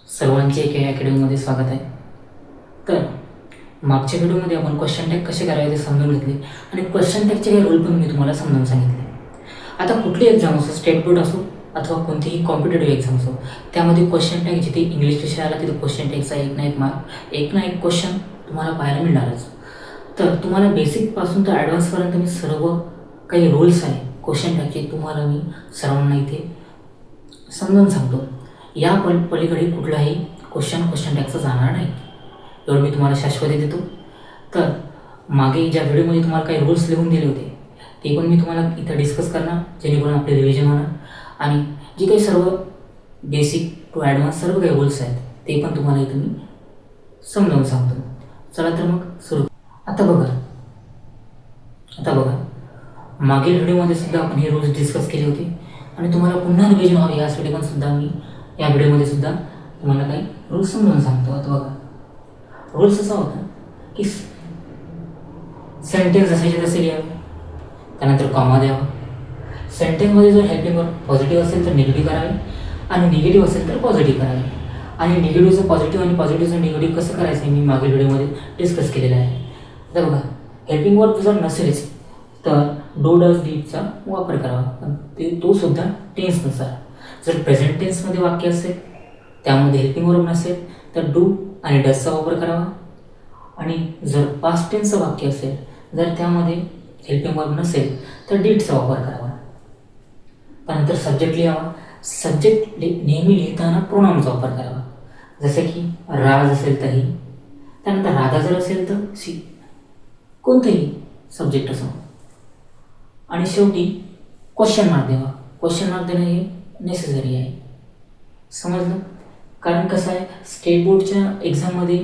सर्वांचे एका अकॅडमीमध्ये स्वागत आहे. तर मागच्या व्हिडिओमध्ये आपण क्वेश्चन टॅग कसे करावे ते समजून घेतले आणि क्वेश्चन टॅगचे काही रूल पण मी तुम्हाला समजावून सांगितले. आता कुठली एक्झाम असो, स्टेट बोर्ड असो अथवा कोणतीही कॉम्पिटेटिव्ह एक्झाम असो, त्यामध्ये क्वेश्चन टॅग जिथे इंग्लिश विषय आला तिथे क्वेश्चन टॅगचा एक ना एक क्वेश्चन तुम्हाला पाहायला मिळणारच. तर तुम्हाला बेसिकपासून तर ॲडव्हान्सपर्यंत मी सर्व काही रूल्स आहे क्वेश्चन टॅगचे तुम्हाला मी सर्वांना इथे समजावून सांगतो. या पलीकडे कुठलाही क्वेश्चन टॅगचा जाणार नाही, एवढं मी तुम्हाला शाश्वती देतो. तर मागे ज्या व्हिडिओमध्ये तुम्हाला काही रूल्स लिहून दिले होते ते पण मी तुम्हाला इथं डिस्कस करणार, जेणेकरून आपले रिव्हिजन होणार आणि जे काही सर्व बेसिक टू ॲडव्हान्स सर्व काही रूल्स आहेत ते पण तुम्हाला इथं मी समजावून सांगतो. चला तर मग सुरू. आता बघा मागील व्हिडिओमध्ये सुद्धा आपण हे रूल्स डिस्कस केले होते आणि तुम्हाला पुन्हा रिव्हिजन व्हावे यासाठी पण सुद्धा मी या व्हिडिओमध्ये सुद्धा तुम्हाला काही रूल्स समजावून सांगतो. आता बघा रूल्स असा होता की सेंटेन्स जसेच्या तसे लिहावे, त्यानंतर कॉमा द्यावा. सेंटेन्समध्ये जर हेल्पिंग वर्ब पॉझिटिव्ह असेल तर निगेटिव्ह करावे आणि निगेटिव्ह असेल तर पॉझिटिव्ह करावे. आणि निगेटिव्हचं पॉझिटिव्ह आणि पॉझिटिव्हचं निगेटिव्ह कसं करायचं हे मी मागील व्हिडिओमध्ये डिस्कस केलेलं आहे. तर बघा हेल्पिंग वर्ब जर नसेलच तर डू डज डीडचा वापर करावा, पण तो सुद्धा टेन्सनुसार. जर प्रेझेंट टेन्समध्ये वाक्य असेल त्यामध्ये हेल्पिंग वर्ब नसेल तर डू आणि डजचा वापर करावा. आणि जर पास्ट टेन्सचं वाक्य असेल जर त्यामध्ये हेल्पिंग वर्ब नसेल तर डीडचा वापर करावा. त्यानंतर सब्जेक्ट लिहावा. सब्जेक्ट नेहमी लिहिताना प्रोनाउनचा वापर करावा, जसे की राज असेल तर ही, त्यानंतर राधा जर असेल तर सी, कोणतेही सब्जेक्ट असो. आणि शेवटी क्वेश्चन मार्क द्यावा. क्वेश्चन मार्क देणं हे नेसेसरी आहे, समजलं? कारण कसं आहे स्टेट बोर्डच्या एक्झाममध्ये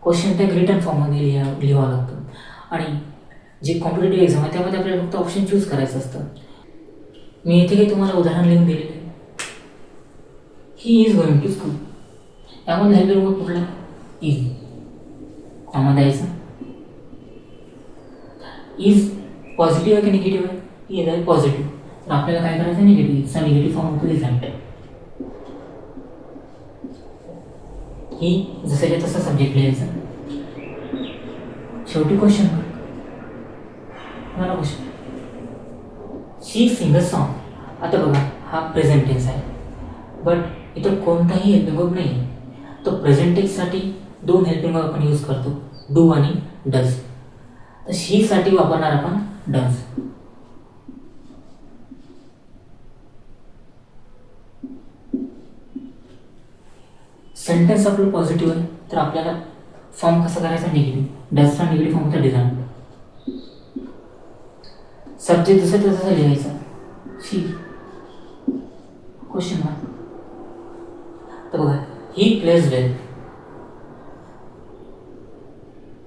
क्वेश्चन टॅग रिटर्न फॉर्ममध्ये लिहावं लागतं आणि जी कॉम्पिटेटिव्ह एक्झाम आहे त्यामध्ये आपल्याला फक्त ऑप्शन चूज करायचं असतं. मी इथे काही तुम्हाला उदाहरण लिहून दिलेलं आहे. He is going to school, यामध्ये हेल्पिंग वर्ब कुठला इज, कॉमा द्यायचा. इज पॉझिटिव्ह आहे की निगेटिव्ह आहे? इज आहे पॉझिटिव्ह, तर आपल्याला काय करायचं निगेटिव्हचा निगेटिव्ह फॉर्म होतो रिझल्ट. ही जसंच्या तसं सब्जेक्ट लिहायचं. शेवटी क्वेश्चन मला question she Singh a song. आता बघा हा प्रेझेंट टेन्स आहे बट इथं कोणताही हेल्पिंग वर्ब नाही आहे. तो प्रेझेंट टेन्ससाठी दोन हेल्पिंग वर्ब आपण यूज करतो, डू आणि डज. तर शी साठी वापरणार आपण डज. सेंटेन्स आपलं पॉझिटिव्ह आहे तर आपल्याला फॉर्म कसा करायचा निगेटिव्ह. डजचा निगेटिव्ह फॉर्म होता डिझाईन. सब्जेक्ट जसं तसं लिहायचा शी, क्वेश्चन मार्क. तर बघा ही प्लेज वेल,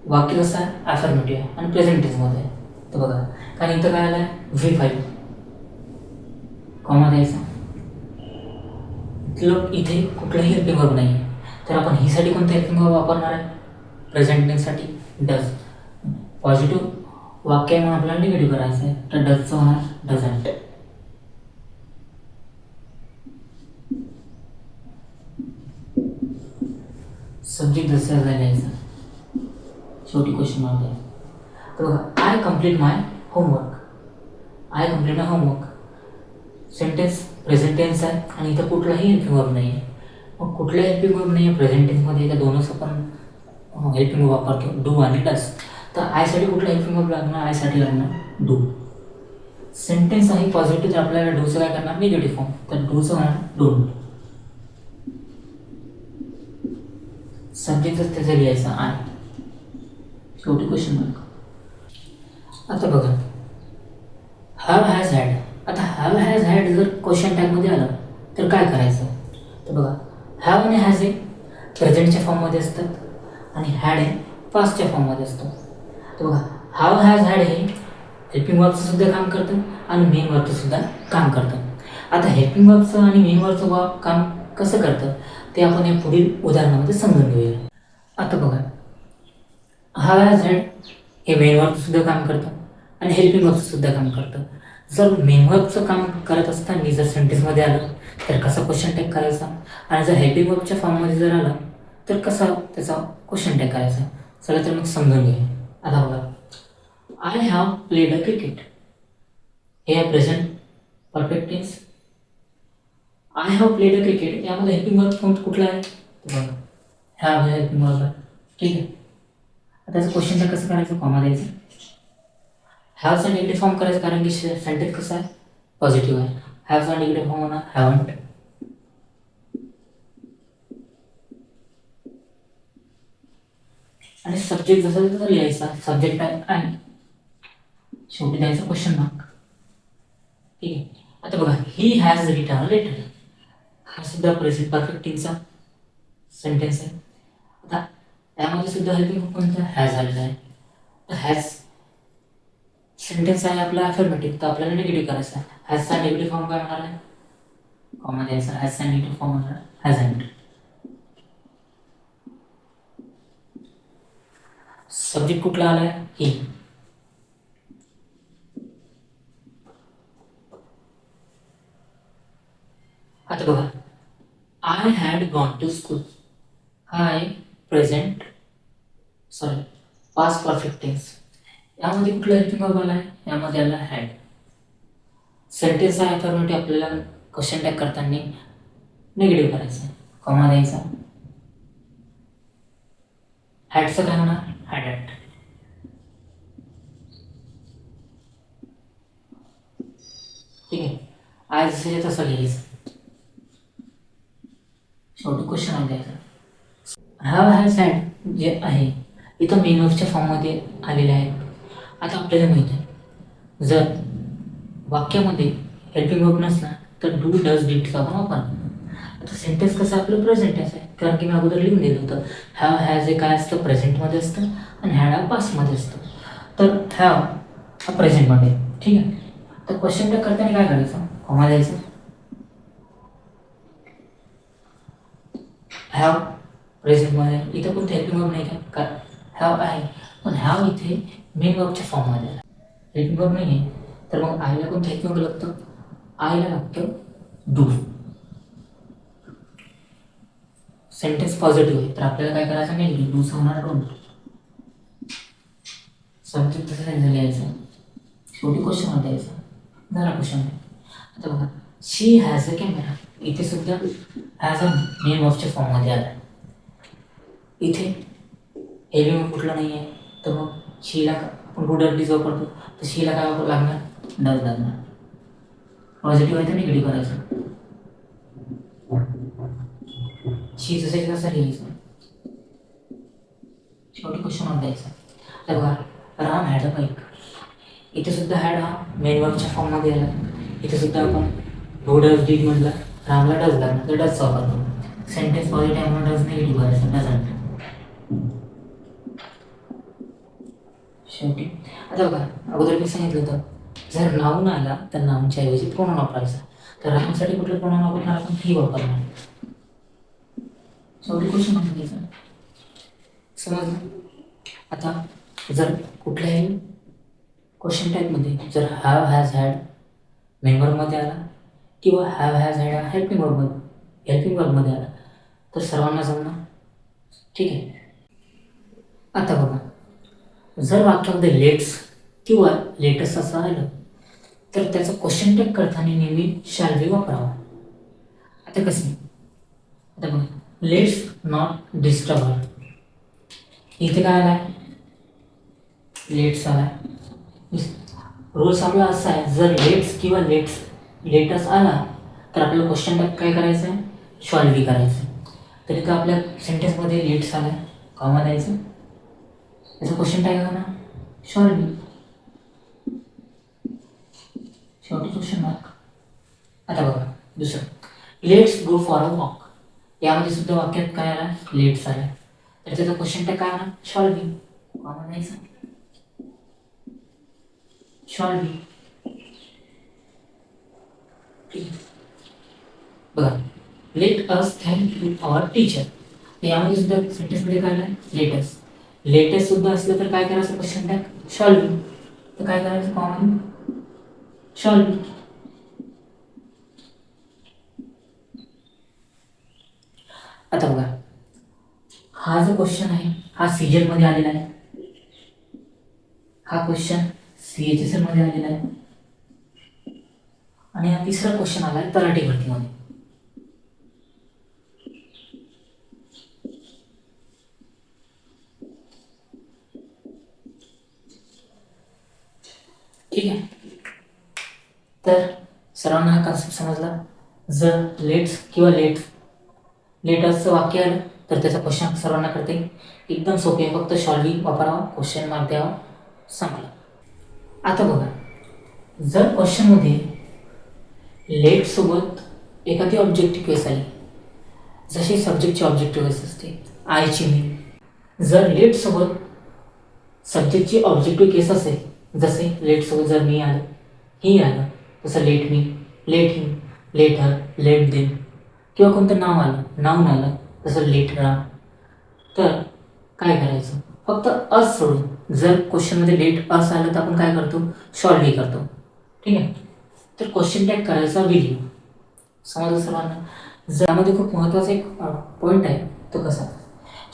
वाक्य कसं आहे ॲफर्मेटिव्ह आहे आणि प्रेझेंट टेन्समध्ये आहे. तर बघा कारण इथं काय आलं आहे V5, कॉमा द्यायचा. इथे कुठलाही हेल्पिंग वर्ब नाही आहे तर आपण हीसाठी कोणतं हेल्पिंग वर्ब वापरणार आहे प्रेझेंट टेन्ससाठी डज. पॉझिटिव्ह वाक्य आहे म्हणून आपल्याला निगेटिव्ह करायचं आहे तर डजचं होणार डझंट. सब्जेक्ट जसं लिहायचं, शेवटी क्वेश्चन मार्क आहे. तर बघा I complete my homework. I complete my homework sentence present tense आहे आणि इथं कुठलाही हेल्पिंग वर्ब नाही आहे. मग कुठलाही हेल्पिंग वर्ब नाही आहे प्रेझेंट टेन्समध्ये, त्या दोनच आपण हेल्पिंग वर्ब वापरतो डू आणि डज. तर आयसाठी कुठला हेल्पिंग वर्ब लागणार, आयसाठी लागणार डू. सेंटेन्स आहे पॉझिटिव्ह तर आपल्याला डूचं काय करणार निगेटिव्ह फॉर्म, तर डूचं होणार डोंट. सब्जेक्टच त्याचं लिहायचं आय, शेवटी क्वेश्चन मार्क. आता बघा हॅव हॅज हॅड. आता हॅव हॅज हॅड जर क्वेश्चन टॅगमध्ये आलं तर काय करायचं. तर बघा हॅव आणि हॅज हे प्रेझेंटच्या फॉर्ममध्ये असतात आणि हॅड हे पास्टच्या फॉर्ममध्ये असतो. तर बघा हॅव हॅज हॅड हे हेल्पिंग वर्बचं सुद्धा काम करतं आणि मेन वर्बचं सुद्धा काम करतं. आता हेल्पिंग वर्बचं आणि मेन वर्बचं काम कसं करतं ते आपण या पुढील उदाहरणामध्ये समजून घेऊया. आता बघा हॅव हॅज हॅड हे मेन वर्बचं सुद्धा काम करतं आणि हेल्पिंग वर्बचं सुद्धा काम करतं. जर मेन वर्बचं काम करत असताना जर सेंटेन्समध्ये आलं तर कसा क्वेश्चन टॅग करायचा, आणि जर हेल्पिंग वर्बच्या फॉर्ममध्ये जर आलं तर कसा त्याचा क्वेश्चन टॅग करायचा. चला तर मग समजून घ्या. आता बघा, I have played a cricket, हे आहे present perfect tense. I have played a cricket यामध्ये हेल्पिंग वर्ब फॉर्म कुठला आहे, बघा हॅव हेल्पिंग वर्ब आहे. ठीक आहे, आता त्याचं क्वेश्चन टॅग कसं करायचं, कॉमा द्यायचं. हॅवचा निगेटिव्ह फॉर्म करायचं कारण की सेंटेन्स कसं आहे, पॉझिटिव्ह आहे. हॅवचा निगेटिव्ह फॉर्म होणार हॅवंट. आणि सब्जेक्ट जसं तसं लिहायचा, सब्जेक्ट आहे शेवटी द्यायचा क्वेश्चन मार्क. ठीक आहे, आता बघा, he has written a letter, हा सुद्धा प्रेझेंट परफेक्ट टेन्सचा सेंटेन्स आहे. आता यामध्ये सुद्धा हेल्पिंग कोणता हॅज आलेला आहे. तर हॅज सेंटेन्स आहे आपला अफर्मेटिव्ह, तर आपल्याला निगेटिव्ह करायचा आहे. हॅजचा निगेटिव्ह फॉर्म काय होणार आहे, कॉमा द्यायचा. हॅजचा निगेटिव्ह फॉर्म होणार हॅझंट. सब्जेक्ट कुठला आलाय, ही. आता बघा, I had gone to school, हा आहे present sorry past perfect tense. यामध्ये कुठला हेल्पिंग वर्ब आला आहे, यामध्ये आला हॅड. सेंटेन्स आहे अफर्मेटिव्ह, आपल्याला क्वेश्चन टॅग करताना निगेटिव्ह करायचं आहे, कॉमा द्यायचा. हॅडचं काय होणार, हॅडंट. ठीक आहे, आय जसं तसं लिहायचं, शेवटी क्वेश्चन द्यायचा. हॅव हॅज हॅड जे आहे इथं मेन वर्बच्या फॉर्ममध्ये आलेले आहे. आता आपल्याला माहिती आहे, जर वाक्यामध्ये हेल्पिंग वर्ब नसला तर डू डज डिडचा आपण वापर. आता सेंटेन्स कसं आपलं प्रेझेंट टेन्स आहे, कारण की मी अगोदर लिहून दिलं होतं. हॅव हॅज हे काय असतं, प्रेझेंटमध्ये असतं, आणि हॅड हा पास्टमध्ये असतं. तर हॅव हा प्रेझेंटमध्ये. ठीक आहे, तर क्वेश्चन टॅग करताना काय करायचं, कॉमा द्यायचं. हॅव प्रेझेंटमध्ये, इथं कोणतं हेल्पिंग वर्ब नाही का, हॅव आहे, पण हॅव इथे मेन वर्बच्या फॉर्ममध्ये आला, हेल्पिंग वर्ब नाही आहे. तर मग आयला कोणतं हेल्पिंग वर्ब लागतं, आयला लागतं डू. सेंटेन्स पॉझिटिव्ह आहे तर आपल्याला काय करायचं नाही, डूचा होणार डोंट. सब्जेक्ट तसं त्यांचं लिहायचं, शेवटी क्वेश्चन द्यायचा, झाला क्वेश्चन. आता बघा, शी हॅज अ कॅमेरा, इथे सुद्धा हॅज अ मेन वर्बच्या फॉर्ममध्ये आला. इथे हेल्पिंग वर्ब कुठलं नाही आहे, तर मग शीला आपण डूडीज वापरतो, तर शीला काय लागणार, डज लागणार. पॉझिटिव्ह आहे तर निगेटिव्ह करायचं, शी जसं तसं लिहायचं, शेवटी क्वेश्चन द्यायचा. तर बघा, राम हॅड अ बाईक, इथे सुद्धा हॅड हा मेन वर्बच्या फॉर्ममध्ये आला. इथे सुद्धा आपण डू डज डीड म्हटलं, रामला डज लागणार तर डजचा वापरतो. सेंटेन्स पॉझिटिव्ह आहे म्हणून डज निगेटिव्ह करायचं, डझंट. शेवटी आता बघा, अगोदर मी सांगितलं होतं, जर नाऊन आला तर नाऊनच्या ऐवजी प्रोनाउन वापरायचा. तर रामसाठी कुठलं प्रोनाउन वापरणार, आपण ही वापरणार. शेवटी क्वेश्चन म्हणून घ्यायचा, समजलं. आता जर कुठल्याही क्वेश्चन टाईपमध्ये जर हॅव हॅज हॅड मेन वर्बमध्ये आला किंवा हॅव हॅज हॅड हा हेल्पिंग वर्बमध्ये आला तर सर्वांना जमणार. ठीक आहे, आता बघा, जर वाक्यामध्ये लेट्स किंवा लेटेस्ट असं आलं तर त्याचं क्वेश्चन टॅग करताना नेहमी शॅल बी वापरावा. आता कसं, आता बघा, लेट्स नॉट डिस्टर्ब, इथे काय आलाय, लेट्स आलाय. रूल्स आपला असा आहे, जर लेट्स किंवा लेटस आला तर आपल्याला क्वेश्चन टॅग काय करायचं आहे, शॉल बी करायचं. तर इथं आपल्या सेंटेन्समध्ये लेट्स आलाय, कॉमा द्यायचं, याचा क्वेश्चन टॅग आहे ना शॉल बी, शेवटी क्वेश्चन मार्क. आता बघा दुसरं, let's go for a walk, यामध्ये सुद्धा वाक्यात काय आला, लेट्स आला, तर त्याचा क्वेश्चन टॅग काय आला, शॉल बी, कॉमा द्यायचा, शॉल बी. ठीक आहे, बघा, let us thank you our teacher, यामध्ये सुद्धा सेंटेन्समध्ये काय आलं, लेटेस्ट सुद्धा असलं तर काय करायचं, क्वेश्चन टॅग शॉल बी, तर काय करायचं, कॉमन शॉल बी. आता बघा, हा जो क्वेश्चन आहे हा सीजन मध्ये आलेला आहे, हा क्वेश्चन सीएचएसएल मध्ये आलेला आहे, आणि हा तिसरा क्वेश्चन आलाय तलाठी भरतीमध्ये. ठीक आहे, तर सर्वांना हा कन्सेप्ट समजला. जर लेट्स किंवा लेटर्सचं वाक्य आलं तर त्याचा क्वेश्चन सर्वांना करते एकदम सोपे आहे, फक्त शॉर्टली वापरावा, क्वेश्चन मार्क द्यावा, संपला. आता बघा, जर क्वेश्चनमध्ये लेट सोबत एखादी ऑब्जेक्टिव्ह केस आली, जशी सब्जेक्टची ऑब्जेक्टिव्ह केस असते आयची मी, जर लेट सोबत सब्जेक्टची ऑब्जेक्टिव्ह केस असेल, जसे लेट सोबत जर मी आलं, ही आलं, तसं let me, let him, let her, let them, किंवा कोणतं नाव आलं, नाऊन आलं, तसं लेट राम, तर काय करायचं, फक्त अस सोडून जर क्वेश्चनमध्ये लेट अस आलं तर आपण काय करतो, शॉर्टली करतो. ठीक आहे, तर क्वेश्चन टॅग करायचा विल यू. समजलं सर्वांना. जर यामध्ये खूप महत्त्वाचा एक पॉईंट आहे, तो कसा,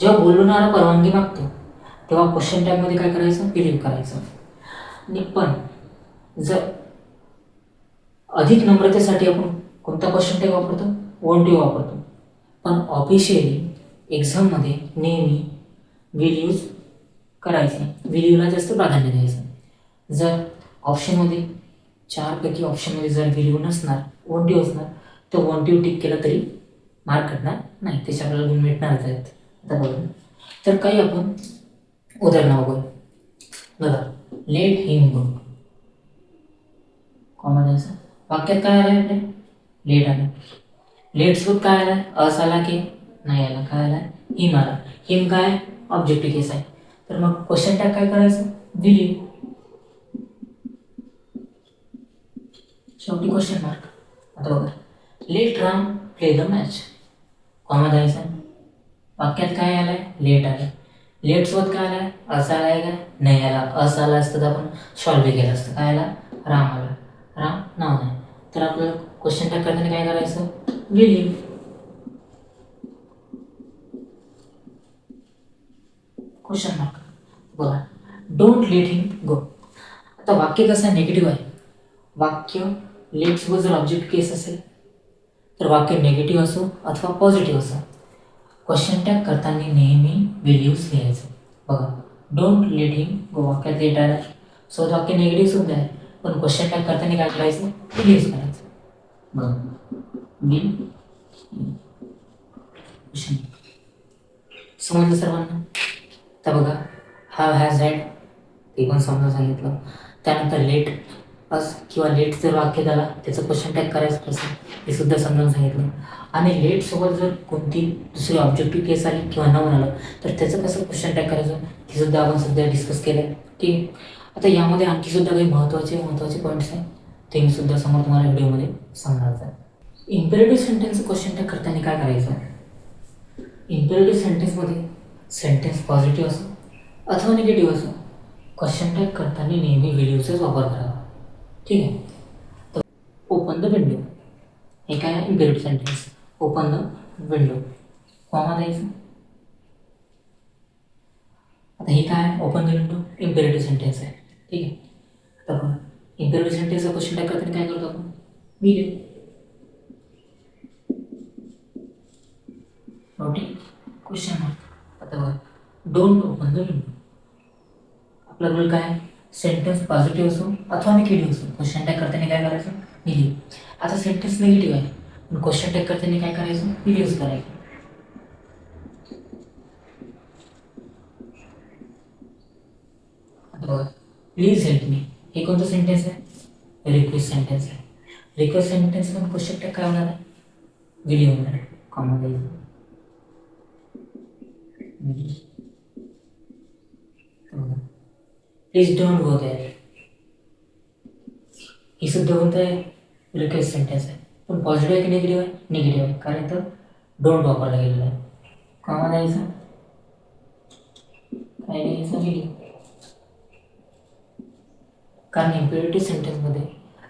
जेव्हा बोलणारा परवानगी मागतो तेव्हा क्वेश्चन टॅगमध्ये काय करायचं, विल यू करायचं. आणि पण जर अधिक नम्रतेसाठी आपण कोणता क्वेश्चन टॅग वापरतो, वॉन्ट यू वापरतो. पण ऑफिशियली एक्झाममध्ये नेहमी विल यूज करायचं, विल यूला जास्त प्राधान्य द्यायचं. जर ऑप्शनमध्ये 4पैकी ऑप्शनमध्ये जर विल यू नसणार, वॉन्ट यू असणार, तर वॉन्ट यू टिक केलं तरी मार्क कटणार नाही, त्याच्या आपल्याला गुण मिळणारच आहेत. आता बघा, तर काही आपण उदाहरणं बघू. बघा, लेट हिम गो, कॉमन द्यायचं, वाक्यात काय आलं आपले, लेट आलं, लेट सोबत काय आलं, अस आला की नाही आला, काय आला, हिम आला, हिम काय ऑब्जेक्टिव्ह केस आहे, तर मग क्वेश्चन टॅग काय करायचं, विल यू, शेवटी क्वेश्चन मार्क. आता बघा, let Ram play the match, comma द्यायचा, वाक्यात काय आलंय, लेट आलं, लेट सोबत काय आलाय, असं आलाय का नाही आला, असं आला असतं तर आपण सॉल्व्ह केलं असतं, काय आला, राम आला, राम नाव नाही, तर आपल्याला क्वेश्चन टॅग करताना काय करायचं, विल यू, क्वेश्चन मार्क. बघा, डोंट लेट हिम गो. आता वाक्य कसं निगेटिव्ह आहे, वाक्य लेट सोबत जर ऑब्जेक्ट केस असेल तर वाक्य निगेटिव्ह असो अथवा पॉझिटिव्ह असो, क्वेश्चन टॅग करताना नेहमी विल यूज घ्यायचं. बघा, डोंट लेट हिम गो वाक्यात लेट आला, सोबत वाक्य निगेटिव्ह सुद्धा आहे, पण क्वेश्चन टॅग करताना काय करायचं, विल यूज करायचं. बघा, विल, क्वेश्चन, समजलं सर्वांना. तर बघा, हॅव हॅज हॅड ते पण समजा सांगितलं. त्यानंतर लेट अस किंवा लेट जर वाक्यात आला त्याचं क्वेश्चन टॅग करायचं कसं हे सुद्धा समजावून सांगितलं. आणि लेट सोबत जर कोणती दुसरी ऑब्जेक्टिव्ह केस आली किंवा नाऊन आलं तर त्याचं कसं क्वेश्चन टॅग करायचं हे सुद्धा आपण सध्या डिस्कस केलं आहे. ठीक आहे, आता यामध्ये आणखी सुद्धा काही महत्त्वाचे पॉईंट्स आहेत, ते मी सुद्धा समोर तुम्हाला व्हिडिओमध्ये सांगणार आहे. इम्पेरेटिव्ह सेंटेन्स क्वेश्चन टॅग करताना काय करायचं, इम्पेरेटिव्ह सेंटेन्समध्ये सेंटेन्स पॉझिटिव्ह असो अथवा निगेटिव्ह असो, क्वेश्चन टॅग करताना नेहमी विल यूजचाच वापर करावा. ठीक आहे, तर ओपन द विंडो, हे काय आहे, imperative sentence, open the window, comma द्यायचं. आता हे काय आहे, open the window, imperative sentence आहे. ठीक आहे, आता बघा, इम्पेरेटिव्ह सेंटेन्सचा क्वेश्चन टॅग करताना काय करतो आपण, विल यू, क्वेश्चन मार्क. आता बघा, डोंट ओपन द विंडो, आपला रूल काय आहे, सेंटेन्स पॉझिटिव्ह असो अथवा निगेटिव्ह असो, क्वेश्चन टॅग करताना काय करायचं, विल यू. आता सेंटेन्स निगेटिव्ह आहे पण क्वेश्चन टॅग करताना काय करायचं, विल यूज करायचं. आता बघा, प्लीज हेल्प मी, हे कोणतं सेंटेन्स आहे, रिक्वेस्ट सेंटेन्स आहे. रिक्वेस्ट सेंटेन्स पण क्वेश्चन टॅग काय होणार आहे, विल यू होणार आहे, कॉमा द्यायचं. प्लीज डोंट गो देअर, ही सुद्धा कोणतं आहे, रिक्वेस्ट सेंटेन्स आहे, पण पॉझिटिव्ह आहे की निगेटिव्ह आहे, निगेटिव्ह आहे, कारण तर डोंट वापरला गेलेला आहे. कॉमा द्यायचं, काय द्यायचं, विल यू. कारण इम्पेरेटिव्ह सेंटेन्समध्ये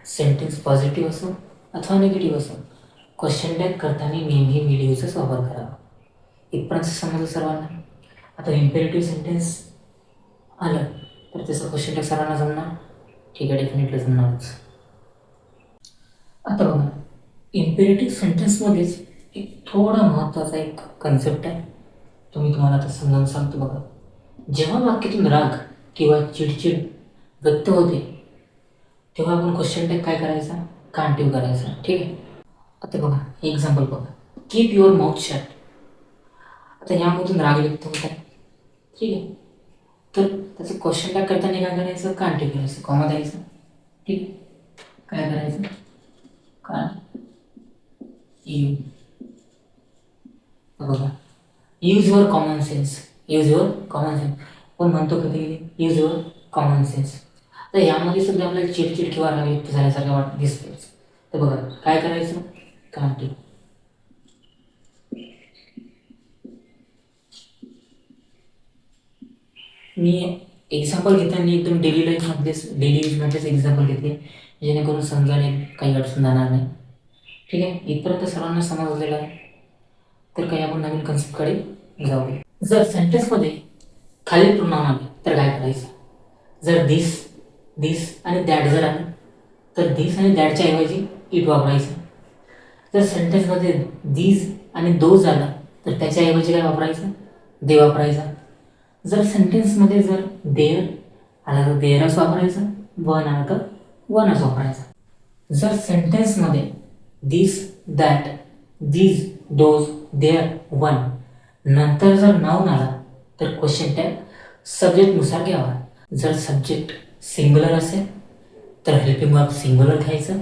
सेंटेन्स पॉझिटिव्ह असो अथवा निगेटिव्ह असो, क्वेश्चन टॅग करताना नेहमी विल यूजचाच वापर करावा. इथपर्यंत समजलं सर्वांना. आता इम्पेरेटिव्ह सेंटेन्स आलं तर त्याचं क्वेश्चन टॅग सर्वांना जमणार? ठीक आहे, डेफिनेटली जमणारच. आता बघा, इम्पेरेटिव्ह सेंटेन्समध्येच एक थोडा महत्त्वाचा एक कन्सेप्ट आहे, तो मी तुम्हाला आता समजावून सांगतो. बघा, जेव्हा वाक्यातून राग किंवा चिडचिड व्यक्त होते तेव्हा आपण क्वेश्चन टॅग काय करायचा? कांटिव्ह करायचा. ठीक आहे. आता बघा, एक्झाम्पल बघा, कीप युअर माउथ शट. आता यामधून राग व्यक्त होत आहे. ठीक आहे, तर त्याचं क्वेश्चन टॅग करताना काय करायचं? कांटिव्ह करायचं, कॉमा द्यायचं. ठीक आहे, काय करायचं? यू. बघा, use your common sense. Use your common sense पण म्हणतो कधी यूज युअर कॉमन सेन्स. तर यामध्ये सुद्धा आपल्याला चिडचिड किंवा राग व्यक्त झाल्यासारखं दिसतोच. तर बघा, काय करायचं? कांटिव्ह. मी एक्झाम्पल घेताना एकदम डेली यूजमध्येच एक्झाम्पल घेतले, जेणेकरून समजायला काही अडचण जाणार नाही. ठीक आहे, इथपर्यंत सर्वांना समजलेलं आहे. तर काही आपण नवीन कन्सेप्टकडे जाऊया. जर सेंटेन्समध्ये खालील प्रोनाउन आले तर काय करायचं? जर दिस आणि दॅट जर आलं तर दिस आणि दॅटच्या ऐवजी इट वापरायचं. जर सेंटेन्समध्ये दीज आणि दोज आला तर त्याच्याऐवजी काय वापरायचं? दे वापरायचा. जर सेंटेन्समध्ये जर देअर आला तर देअरच वापरायचं, वन आला तर वनच वापरायचा. जर सेंटेन्समध्ये this, that, these, those, there, one नंतर जर नाऊन आला तर क्वेश्चन टॅग सब्जेक्टनुसार घ्यावा. जर सब्जेक्ट सिंग्युलर असेल तर हेल्पिंग वर्ब सिंग्युलर घ्यायचं.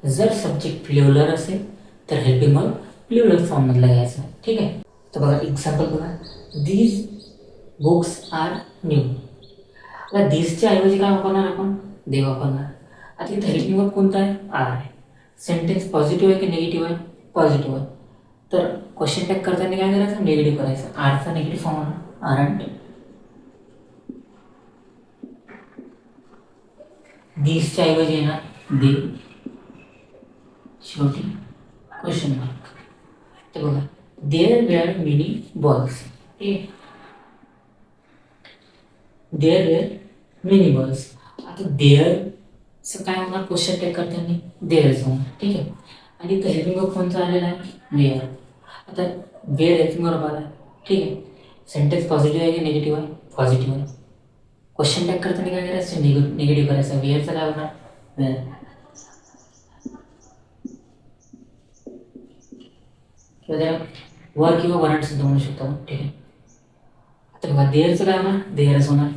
जर सब्जेक्ट प्ल्युरल असेल तर हेल्पिंग वर्ब प्ल्युरल फॉर्ममधला घ्यायचं. ठीक आहे. तर बघा, एक्झाम्पल बघा, दीज बुक्स आर न्यू. आता दिसच्या ऐवजी काय वापरणार आपण? दे वापरणार. आता इथे हेल्पिंग वर्ब कोणता आहे? आर आहे. सेंटेन्स पॉझिटिव्ह आहे की निगेटिव्ह आहे? पॉझिटिव्ह आहे. तर क्वेश्चन टॅग करताना काय करायचं? निगेटिव्ह करायचं. आरचा निगेटिव्ह फॉर्म होणार आरंट. दिसच्या ऐवजी येणार दे, शेवटी क्वेश्चन मार्क. तर बघा, there were many balls. There were many balls. आता देअरचं काय होणार? क्वेश्चन टॅग करताना देअरच होणार. ठीक आहे. आणि इथं हेल्पिंग वर्ब कोणता आलेला आहे? वेअर. आता वेअर हेल्पिंग वर्ब आला. ठीक आहे. सेंटेन्स पॉझिटिव्ह आहे की निगेटिव्ह आहे? पॉझिटिव्ह आहे. क्वेश्चन टॅग करताना काय करायचं? निगेटिव्ह करायचं. वेअरचं काय होणार? वेअर. किंवा त्याला वर किंवा वरांट सुद्धा म्हणू शकतो. ठीक आहे. आता बघा, देअरचं काय होणार? देअरच होणार.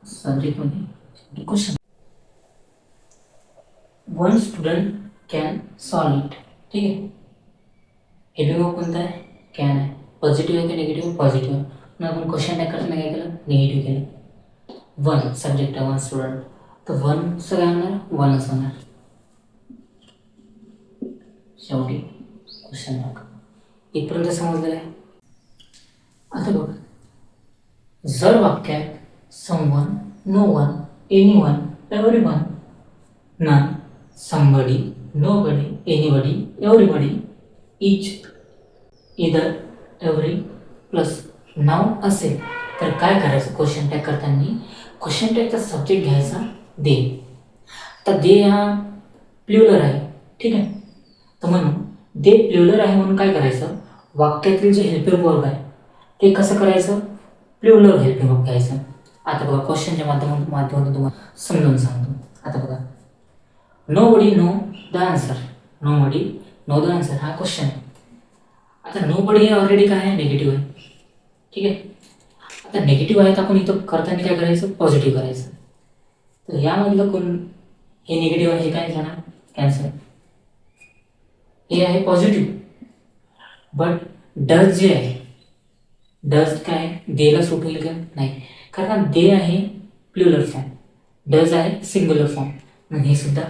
सब्जेक्टमध्ये question. One student can solve it. ठीक आहे. हेल्पिंग वर्ब कोणता आहे? कॅन आहे. पॉझिटिव्ह आहे की निगेटिव्ह? पॉझिटिव्ह आहे. मग आपण क्वेश्चन टॅग करताना काय केलं? निगेटिव्ह केलं. वन सब्जेक्ट आहे, वन स्टुडंट, तर वनचं काय होणार? वनच होणार, शेवटी क्वेश्चन मार्क. इथपर्यंत समजलेलं आहे. आता बघ, जर वाक्यात someone, no one, anyone, everyone, none, somebody, nobody, anybody, everybody, each, either, every plus noun असेल तर काय करायचं? क्वेश्चन टॅग करताना क्वेश्चन टॅगचा सब्जेक्ट घ्यायचा दे. तर दे हा प्ल्युरल आहे. ठीक आहे. तर म्हणून दे प्ल्युरल आहे म्हणून काय करायचं? वाक्यातील जे हेल्पिंग वर्ब आहे ते कसं करायचं? प्ल्युरल हेल्पिंग वर्ब घ्यायचं. आता बघा, क्वेश्चनच्या माध्यमातून तुम्हाला समजून सांगतो. आता बघा, nobody know the answer. Nobody know the answer हा क्वेश्चन आहे. आता नो बडी हे ऑलरेडी काय आहे? निगेटिव्ह आहे. ठीक आहे. आता निगेटिव्ह आहे तर आपण इथं करताना काय करायचं? पॉझिटिव्ह करायचं. तर यामधलं कोण हे निगेटिव्ह आहे? हे काय जाणार? कॅन्सल. हे आहे पॉझिटिव्ह. बट डज जे आहे, डज काय देला सुटेल का? नाही, कारण दे आहे प्ल्युरल फॉर्म, डज आहे सिंग्युलर फॉर्म, मग हे सुद्धा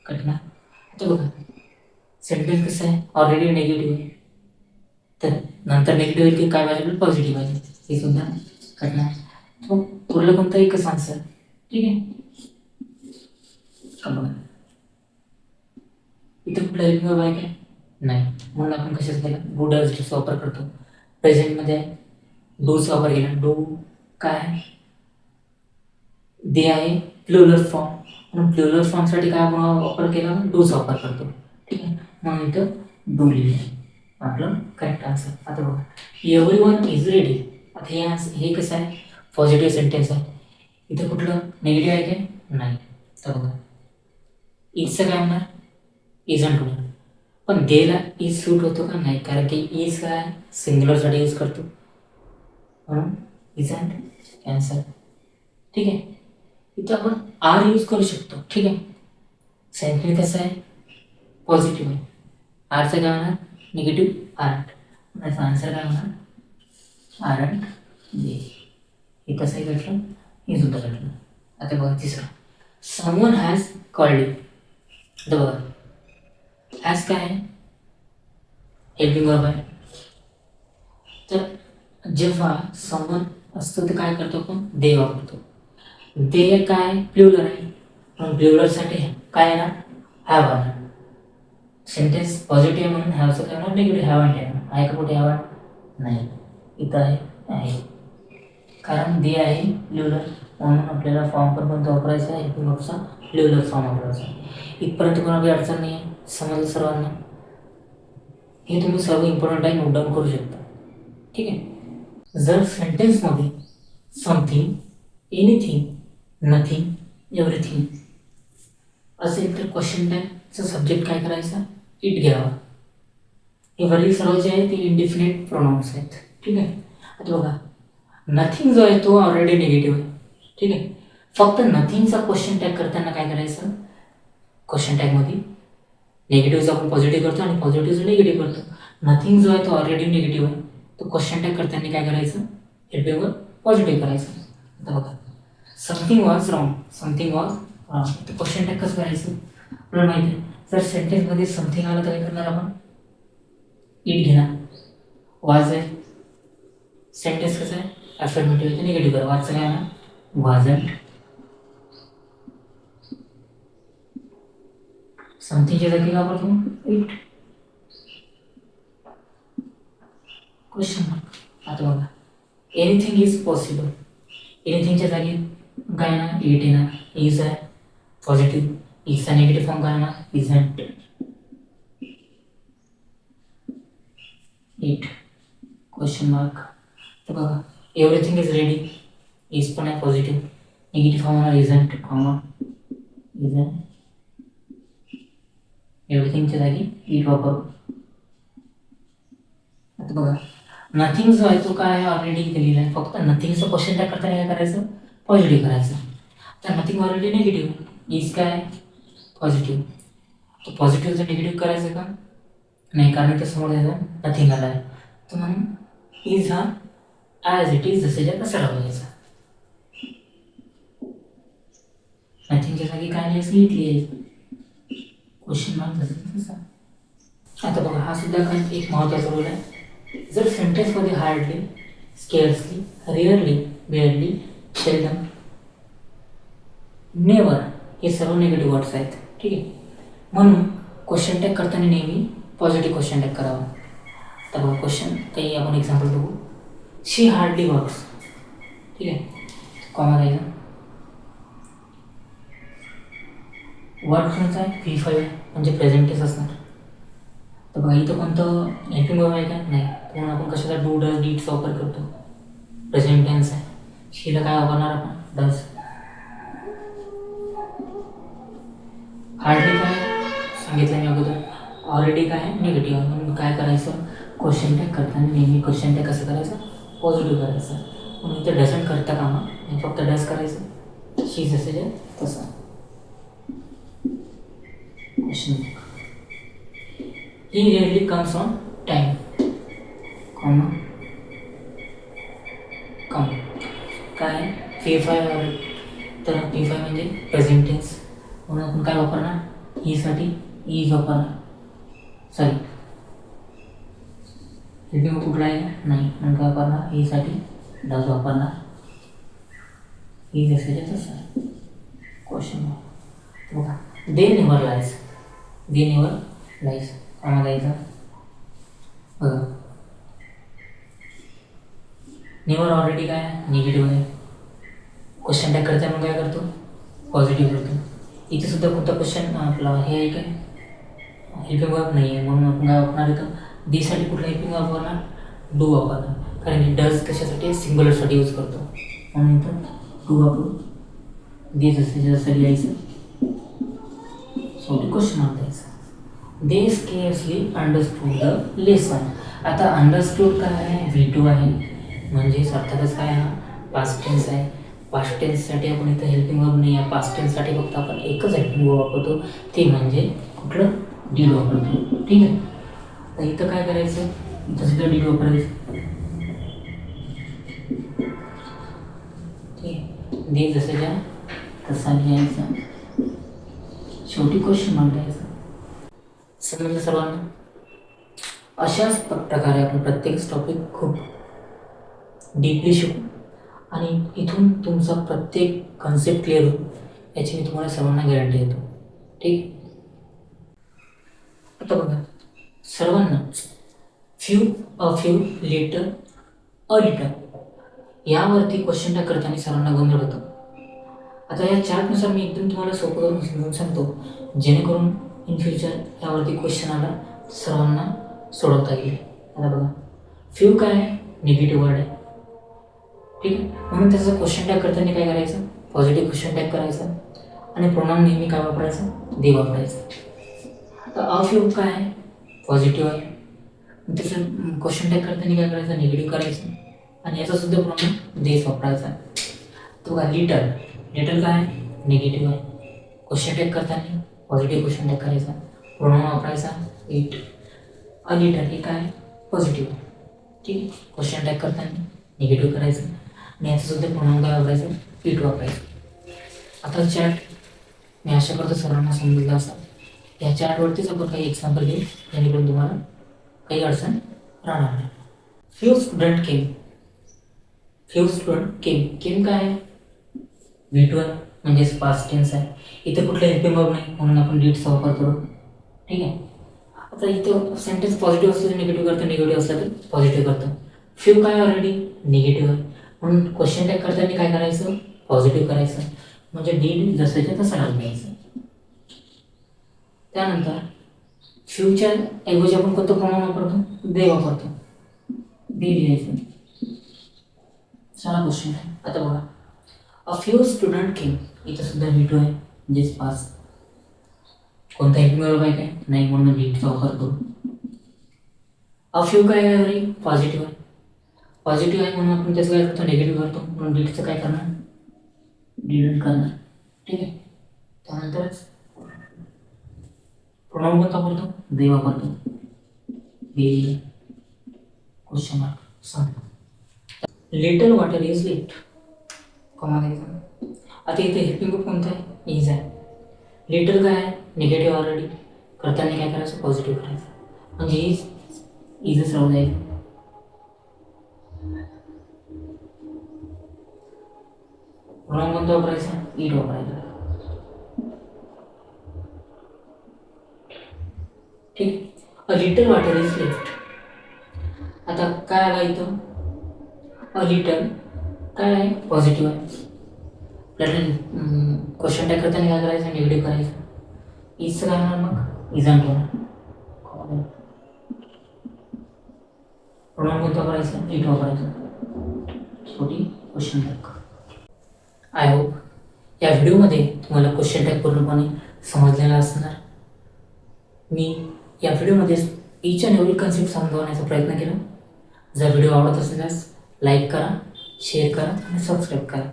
कटणार. आता बघा, सेंटेन्स कसं आहे? ऑलरेडी निगेटिव्ह आहे, तर नंतर निगेटिव्ह आहे की काय पाहिजे? पॉझिटिव्ह पाहिजे, हे सुद्धा कटणार. मग उरलं कोणतं? एकच आन्सर. ठीक आहे. बघा इथं कुठला हेल्पिंग वर्ब आहे काय नाही, म्हणून आपण कशाच केला डू डजचा वापर करतो. प्रेझेंटमध्ये डूचा वापर केला. डू काय दे आहे प्लुरल फॉर्म, म्हणून प्लुरल फॉर्मसाठी काय आपण वापर केला डूचा वापर करतो. ठीक आहे, म्हणून इथं डू लिहिलं आपलं करेक्ट आन्सर. आता बघा एव्हरीवन इज रेडी. आता हे कसं आहे पॉझिटिव्ह सेंटेन्स आहे. इथं कुठलं निगेटिव्ह आहे काय नाही. तर बघा इजचं काय होणार इजंट होणार, पण देला इज सूट होतो का नाही, कारण की इज काय सिंग्युलरसाठी यूज करतो म्हणून इजंट कॅन्सल. ठीक आहे, इथं आपण आर यूज करू शकतो. ठीक आहे, सेंटेन्स कसं आहे पॉझिटिव्ह आहे, आरचं काय होणार निगेटिव्ह आरंट, याचा आन्सर काय होणार आरंट दे. हे कसंही घडलं हे सुद्धा घडलं. आता बघा तिसरं समवन हॅज कॉल्ड यू. आता बघा हॅज काय आहे हेल्पिंग वर्ब आहे. तर जेव्हा समवन असतं तर काय करतो आपण दे वापरतो. दे काय प्लुरल आहे, म्हणून प्लुरलसाठी काय येणार हॅव येणार. सेंटेन्स पॉझिटिव्ह म्हणून हॅवचं काय होणार निगेटिव्ह हॅवंट येणार. आहे का कुठे हॅवंट नाही, इथं आहे कारण दे आहे प्लुरल, म्हणून आपल्याला फॉर्म पण कोणता वापरायचा आहे हेल्पिंग वर्बचा प्लुरल फॉर्म वापरायचा आहे. इथपर्यंत कोणाला अडचण नाही आहे, समजलं सर्वांना. हे तुम्ही सर्व इम्पॉर्टंट आहे नोट डाऊन करू शकता. ठीक आहे, जर सेंटेन्समध्ये समथिंग एनिथिंग नथिंग एव्हरीथिंग असेल तर क्वेश्चन टॅगचा सब्जेक्ट काय करायचा इट घ्यावा. हे वरील सर्व जे आहे ते इंडिफिनिट प्रोनाउन्स आहेत. ठीक आहे, आता बघा नथिंग जो आहे तो ऑलरेडी निगेटिव्ह आहे. ठीक आहे, फक्त नथिंगचा क्वेश्चन टॅग करताना काय करायचं क्वेश्चन टॅगमध्ये निगेटिव्हचा आपण पॉझिटिव्ह करतो आणि पॉझिटिव्हचा निगेटिव्ह करतो. नथिंग जो आहे तो ऑलरेडी निगेटिव्ह आहे, तो क्वेश्चन टॅग करताना काय करायचं हेल्पिंग वर्ब पॉझिटिव्ह करायचं. आता बघा something was wrong, something was wrong, तर क्वेश्चन टॅग कसं करायचं आपल्याला माहिती आहे. जर सेंटेन्समध्ये समथिंग आलं तर काय करणार आपण इट घेणार. वाज आहे सेंटेन्स कसं आहे अफर्मेटिव्ह आहे निगेटिव्ह करा. वाजचं काय होणार वाजंट. समथिंगच्या जागी काय वापरतो इट क्वेश्चन मार्क. आता बघा एनिथिंग इज पॉसिबल, एनिथिंगच्या जागी काय ना इट येणार. इज आहे पॉझिटिव्ह, इजचा निगेटिव्ह फॉर्म काय येणार इजंट. It question mark. तर बघा एव्हरीथिंग इज रेडी, इज पण आहे पॉझिटिव्ह, निगेटिव्ह फॉर्म होणार इजंट कॉमा इजंट. एव्हरीथिंगच्या जागी इट वापरू. आता बघा नथिंग जो आहे तो काय ऑलरेडी दिलेला आहे, फक्त नथिंगचं क्वेश्चन टॅग करताना काय करायचं पॉझिटिव्ह करायचं. तर नथिंग ऑलरेडी निगेटिव्ह, इज काय पॉझिटिव्ह, तो पॉझिटिव्हचं निगेटिव्ह करायचं का नाही, कारण ते समोर यायचं नथिंग आला आहे. तर म्हणून इज हा ॲज इट इज जसेच्या तसं राहायचा. नथिंगच्या जागी काय लिहायचं इट लिहायचं क्वेश्चन मार्क जसं तसा. आता बघा हा सुद्धा काही एक महत्त्वाचा रोल आहे. जर सेंटेन्समध्ये hardly scarcely rarely barely seldom never हे सर्व निगेटिव्ह वर्ड्स आहेत. ठीक आहे, म्हणून क्वेश्चन टॅग करताना नेहमी पॉझिटिव्ह क्वेश्चन टॅग करावा. तर बघा क्वेश्चन काही आपण एक्झाम्पल बघू. शी हार्डली वर्क्स. ठीक आहे, कॉमा द्यायचा. वर्क कोणता आहे V5 म्हणजे प्रेझेंट टेन्स असणार. तर बघा इथं कोणतं हेल्पिंग वर्ब आहे का नाही, म्हणून आपण कशाचा डू डज डीडचा वापर करतो प्रेझेंट टेन्स आहे. शीला काय वापरणार आपण डज. हार्डली काय सांगितलं मी अगोदर ऑलरेडी काय आहे निगेटिव्ह आहे, म्हणून काय करायचं क्वेश्चन टॅग करताना नेहमी क्वेश्चन टॅग कसं करायचं पॉझिटिव्ह करायचं. म्हणून इथं डझंट करता कामा नाही, फक्त डज करायचं. शी जसं तसं question. He rarely comes on time, comma come. काय P5 तर P5 म्हणजे प्रेझेंट टेन्स, म्हणून आपण काय वापरणार ही साठी इज वापरणार. सॉरी हेल्पिंग कुठला आहे नाही, म्हणून काय वापरणार ही साठी डज वापरणार. ही जसं तसं क्वेश्चन बघा they never lies. They never lies comma द्यायचा. बघा नेवर ऑलरेडी काय निगेटिव्ह आहे. क्वेश्चन टॅग करता मग काय करतो पॉझिटिव्ह करतो. इथे सुद्धा कोणता क्वेश्चन आपला हे आहे काय हेल्पिंग वर्ब नाही आहे म्हणून आपण काय वापरणार इथं दीसाठी कुठला हेल्पिंग वर्ब वापरणार डू वापरणार. कारण की डज कशासाठी सिंग्युलरसाठी यूज करतो म्हणून इथं डू वापरू. दे जसं लिहायचं शेवटी क्वेश्चन मार्क द्यायचं. दे स्केअर्सली अंडरस्टूड द लेसन. आता अंडरस्टूड काय आहे V2 आहे म्हणजे अर्थातच काय हा पास्ट टेन्स आहे. पास्ट टेन्ससाठी आपण इथं हेल्पिंग वर्ब नाही आहे. पास्ट टेन्ससाठी फक्त आपण एकच हेल्पिंग वर्ब वापरतो ते म्हणजे कुठलं डीड वापरतो. ठीक आहे. तर इथं काय करायचं इथं सुद्धा डीड वापरायचं. ठीक आहे. दे जसं तसा लिहायचा शेवटी क्वेश्चन मार्क द्यायचा. समजलं सर्वांना. अशाच प्रकारे आपण प्रत्येक टॉपिक खूप डीपली शिकू आणि इथून तुमचा प्रत्येक कन्सेप्ट क्लिअर होईल याची मी तुम्हाला सर्वांना गॅरंटी देतो. ठीक. आता बघा सर्वांना फ्यू लिटर अ लिटर यावरती क्वेश्चन टॅग करताना सर्वांना गोंधळ होतो. आता या चार्टनुसार मी एकदम तुम्हाला सोपं करून समजून सांगतो जेणेकरून इन फ्युचर यावरती क्वेश्चन आला सर्वांना सोडवता येईल. आता बघा फ्यू काय आहे निगेटिव्ह वर्ड आहे. ठीक आहे. म्हणून त्याचा क्वेश्चन टॅग करताना काय करायचं पॉझिटिव्ह क्वेश्चन टॅग करायचा आणि प्रोनाउन नेहमी काय वापरायचं दे वापरायचं. आता अफ्यू काय आहे पॉझिटिव्ह आहे त्याचं क्वेश्चन टॅग करताना काय करायचं निगेटिव्ह करायचं आणि याचा सुद्धा प्रोनाउन देच वापरायचा. तो का लिटर लिटर काय आहे निगेटिव्ह आहे. क्वेश्चन टॅग करताना पॉझिटिव्ह क्वेश्चन टॅग करायचा प्रोनाउन वापरायचा इट. अ लिटर हे काय पॉझिटिव्ह. ठीक आहे. क्वेश्चन टॅग करताना निगेटिव्ह करायचं आणि याचं सुद्धा प्रोनाउन काय वापरायचं इट वापरायचं. आता चार्ट मी आशा करतो सर्वांना समजलं असा. या चार्टवरतीच आपण काही एक्झाम्पल घेऊ जेणेकरून तुम्हाला काही अडचण राहणार नाही. फ्यू स्टुडंट केम. फ्यू स्टुडंट केम काय आहे V2 आहे म्हणजेच पास्ट टेन्स आहे. इथे कुठलं हेल्पिंग वर्ब नाही म्हणून आपण डीडचा वापर करू. ठीक आहे. आता इथं सेंटेन्स पॉझिटिव्ह असलं तर निगेटिव्ह करतं निगेटिव्ह असलं तर पॉझिटिव्ह करतं. फ्यू काय ऑलरेडी निगेटिव्ह आहे म्हणून क्वेश्चन टॅग करताना काय करायचं पॉझिटिव्ह करायचं म्हणजे डीड जसंच्या तसं घ्यायचं. त्यानंतर फ्यूच्या ऐवजी आपण कोणतं प्रमाण वापरतो दे वापरतो. दे लिहायचं. चला क्वेश्चन आहे. आता बघा अ फ्यू स्टुडंट केम इथं सुद्धा V2 आहे म्हणजेच पास. कोणता हेल्पिंग वर्ब आहे काय नाही म्हणून डीडचा वापर करू. अ फ्यू काय आहे पॉझिटिव्ह आहे. पॉझिटिव्ह आहे म्हणून आपण त्याचं काय करतो निगेटिव्ह करतो म्हणून डीडचं काय करणार डिडंट करणार. ठीक आहे. त्यानंतरच प्रोनाउन कोणता वापरतो दे वापरतो. दे क्वेश्चन मार्क सांग. Little water is left comma द्यायचा. आता इथे हेल्पिंग वर्ब कोणता आहे इज आहे. लिटल काय आहे निगेटिव्ह ऑलरेडी करताना काय करायचं पॉझिटिव्ह करायचं म्हणजे इजच राहू जाईल. प्रोनाउन कोणता वापरायचा इट वापरायचा. ठीक. A little water is left. आता काय आला इथं अ लिटल काय आहे पॉझिटिव्ह आहे. आपल्याला क्वेश्चन टॅग करताना काय करायचं निगेटिव्ह करायचं. इजचं काय होणार मग इजंट होणार. प्रोनाउन कोणता वापरायचा इट वापरायचा शेवटी क्वेश्चन टॅग. आय होप या व्हिडिओमध्ये तुम्हाला क्वेश्चन टॅग पूर्णपणे समजलेला असणार. मी या व्हिडिओमध्ये ईच अँड एव्हरी कन्सेप्ट समजवण्याचा प्रयत्न केला. जर व्हिडिओ आवडत असेल लाईक करा शेअर करा आणि सबस्क्राईब करा.